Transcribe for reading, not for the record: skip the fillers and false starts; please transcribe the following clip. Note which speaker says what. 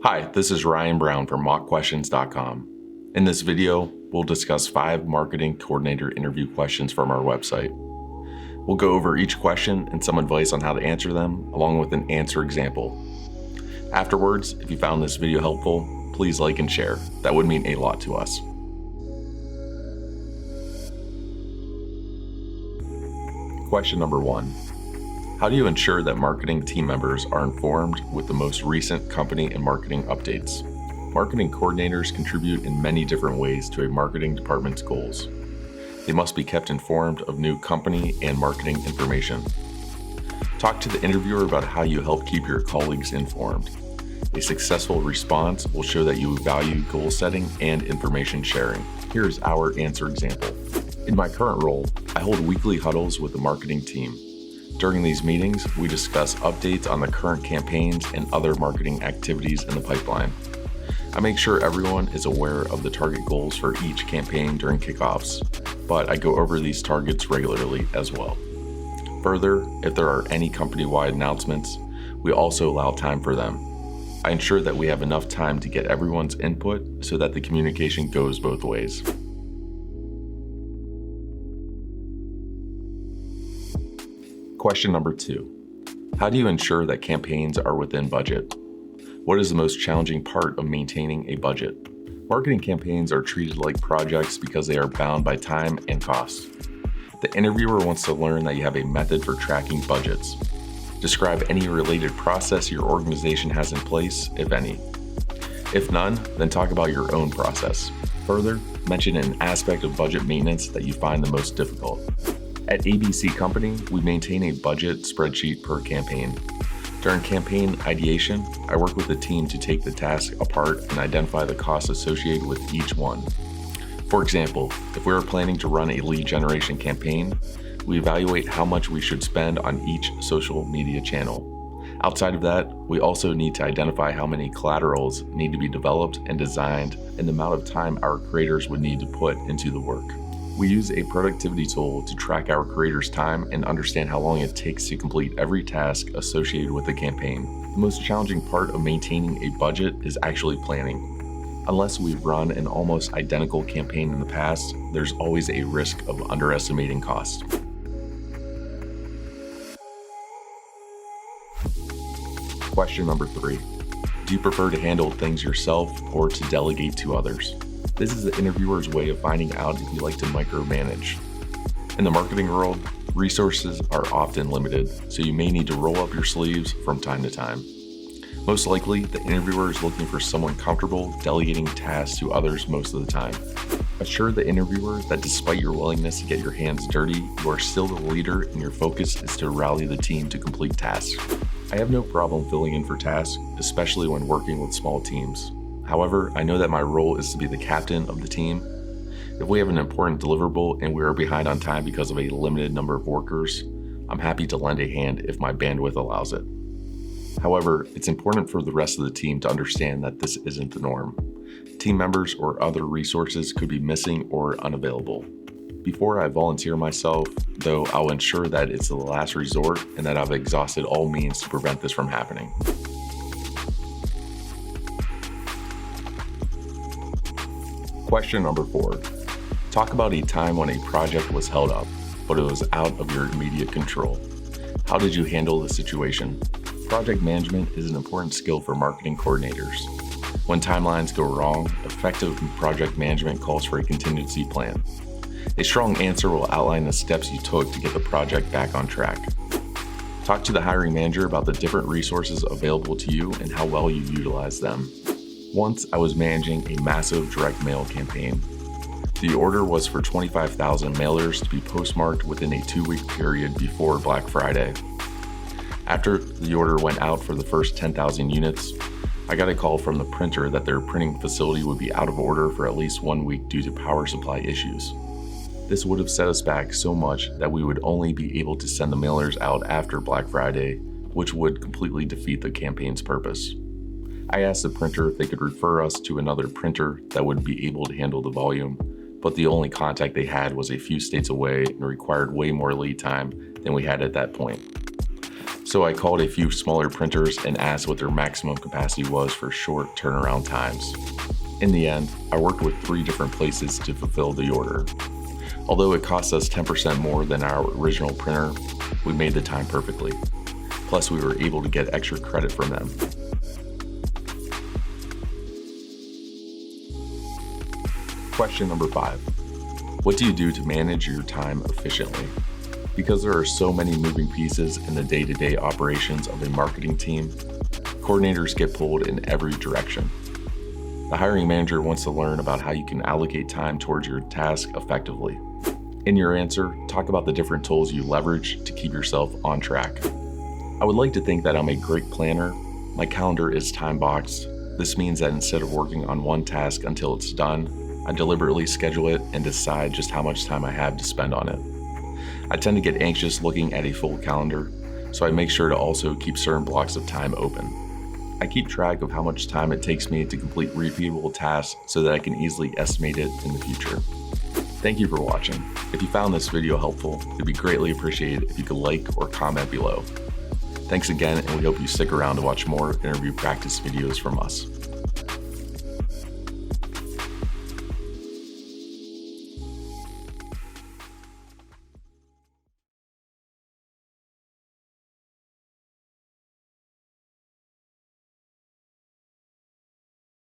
Speaker 1: Hi, this is Ryan Brown from mockquestions.com. In this video, we'll discuss 5 marketing coordinator interview questions from our website. We'll go over each question and some advice on how to answer them, along with an answer example. Afterwards, if you found this video helpful, please like and share. That would mean a lot to us. Question number 1. How do you ensure that marketing team members are informed with the most recent company and marketing updates? Marketing coordinators contribute in many different ways to a marketing department's goals. They must be kept informed of new company and marketing information. Talk to the interviewer about how you help keep your colleagues informed. A successful response will show that you value goal setting and information sharing. Here is our answer example. In my current role, I hold weekly huddles with the marketing team. During these meetings, we discuss updates on the current campaigns and other marketing activities in the pipeline. I make sure everyone is aware of the target goals for each campaign during kickoffs, but I go over these targets regularly as well. Further, if there are any company-wide announcements, we also allow time for them. I ensure that we have enough time to get everyone's input so that the communication goes both ways. Question number 2. How do you ensure that campaigns are within budget? What is the most challenging part of maintaining a budget? Marketing campaigns are treated like projects because they are bound by time and cost. The interviewer wants to learn that you have a method for tracking budgets. Describe any related process your organization has in place, if any. If none, then talk about your own process. Further, mention an aspect of budget maintenance that you find the most difficult. At ABC Company, we maintain a budget spreadsheet per campaign. During campaign ideation, I work with the team to take the task apart and identify the costs associated with each one. For example, if we are planning to run a lead generation campaign, we evaluate how much we should spend on each social media channel. Outside of that, we also need to identify how many collaterals need to be developed and designed and the amount of time our creators would need to put into the work. We use a productivity tool to track our creators' time and understand how long it takes to complete every task associated with the campaign. The most challenging part of maintaining a budget is actually planning. Unless we've run an almost identical campaign in the past, there's always a risk of underestimating costs. Question number 3. Do you prefer to handle things yourself or to delegate to others? This is the interviewer's way of finding out if you like to micromanage. In the marketing world, resources are often limited, so you may need to roll up your sleeves from time to time. Most likely, the interviewer is looking for someone comfortable delegating tasks to others most of the time. Assure the interviewer that despite your willingness to get your hands dirty, you are still the leader and your focus is to rally the team to complete tasks. I have no problem filling in for tasks, especially when working with small teams. However, I know that my role is to be the captain of the team. If we have an important deliverable and we are behind on time because of a limited number of workers, I'm happy to lend a hand if my bandwidth allows it. However, it's important for the rest of the team to understand that this isn't the norm. Team members or other resources could be missing or unavailable. Before I volunteer myself, though, I'll ensure that it's the last resort and that I've exhausted all means to prevent this from happening. Question number 4. Talk about a time when a project was held up, but it was out of your immediate control. How did you handle the situation? Project management is an important skill for marketing coordinators. When timelines go wrong, effective project management calls for a contingency plan. A strong answer will outline the steps you took to get the project back on track. Talk to the hiring manager about the different resources available to you and how well you utilize them. Once I was managing a massive direct mail campaign. The order was for 25,000 mailers to be postmarked within a 2-week period before Black Friday. After the order went out for the first 10,000 units, I got a call from the printer that their printing facility would be out of order for at least 1 week due to power supply issues. This would have set us back so much that we would only be able to send the mailers out after Black Friday, which would completely defeat the campaign's purpose. I asked the printer if they could refer us to another printer that would be able to handle the volume, but the only contact they had was a few states away and required way more lead time than we had at that point. So I called a few smaller printers and asked what their maximum capacity was for short turnaround times. In the end, I worked with 3 different places to fulfill the order. Although it cost us 10% more than our original printer, we made the time perfectly. Plus, we were able to get extra credit from them. Question number 5. What do you do to manage your time efficiently? Because there are so many moving pieces in the day-to-day operations of a marketing team, coordinators get pulled in every direction. The hiring manager wants to learn about how you can allocate time towards your task effectively. In your answer, talk about the different tools you leverage to keep yourself on track. I would like to think that I'm a great planner. My calendar is time-boxed. This means that instead of working on one task until it's done, I deliberately schedule it and decide just how much time I have to spend on it. I tend to get anxious looking at a full calendar, so I make sure to also keep certain blocks of time open. I keep track of how much time it takes me to complete repeatable tasks so that I can easily estimate it in the future. Thank you for watching. If you found this video helpful, it'd be greatly appreciated if you could like or comment below. Thanks again, and we hope you stick around to watch more interview practice videos from us.